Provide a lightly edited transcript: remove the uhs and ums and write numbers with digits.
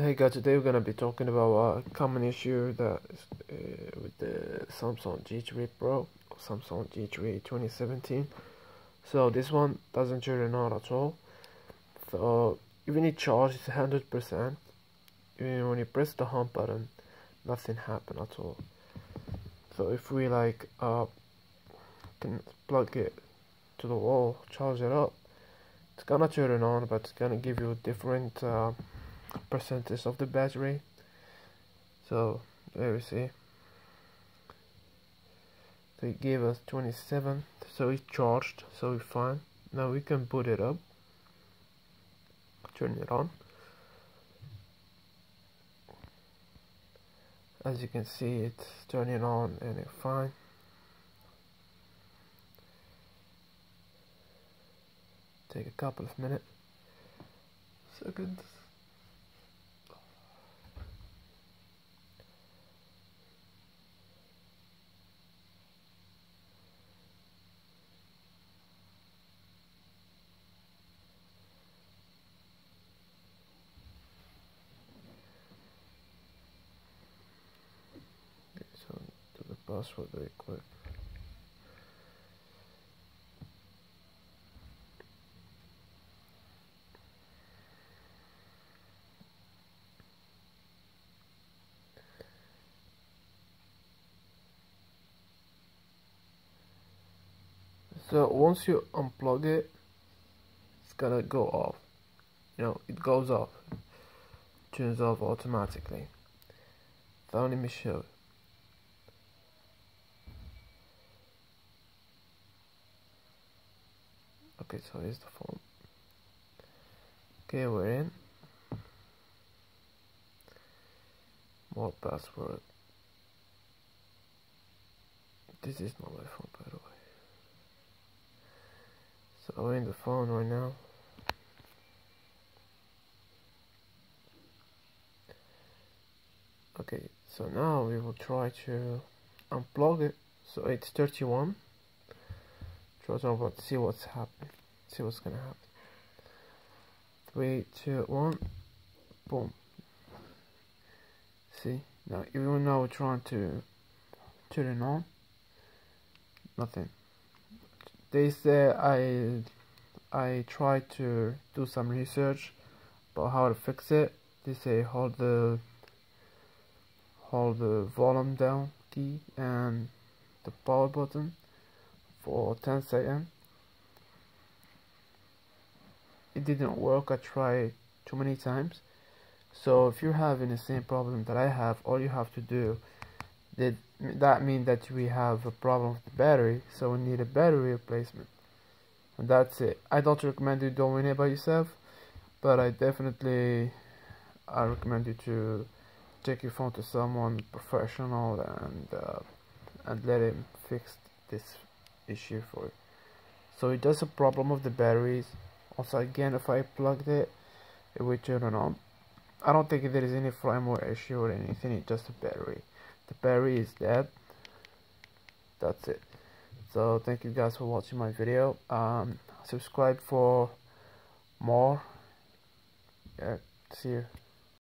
Hey guys, today we're gonna be talking about a common issue that is with the Samsung G3 Pro or Samsung G3 2017. So this one doesn't turn on at all. So even it charges 100%, even when you press the home button, nothing happen at all. So if we can plug it to the wall, charge it up, it's gonna turn it on, but it's gonna give you different percentage of the battery. So there we see, so it gave us 27, so it charged, so we're fine. Now we can boot it up, turn it on. As you can see, it's turning on and it's fine. Take a couple of seconds. So do the password very quick. So once you unplug it, it's gonna go off. It goes off, turns off automatically. So let me show you. Okay, so here's the phone. Okay, we're in. More password. This is not my phone, by the way. So we're in the phone right now. Okay, so now we will try to unplug it. So it's 31. Try to see what's happening. See what's gonna happen. 3, 2, 1. Boom. See, now even now we're trying to turn it on, nothing. They say I tried to do some research about how to fix it. They say hold the volume down key and the power button for 10 seconds. It didn't work. I tried too many times. So if you're having the same problem that I have, all you have to do, that means that we have a problem with the battery, so we need a battery replacement, and that's it. I don't recommend you doing it by yourself, but I recommend you to take your phone to someone professional and let him fix this issue for you. So it does a problem of the batteries. Also, again, if I plugged it, it will turn it on. I don't think there is any firmware issue or anything. It's just a battery. The battery is dead. That's it. So thank you guys for watching my video. Subscribe for more. Yeah, see you.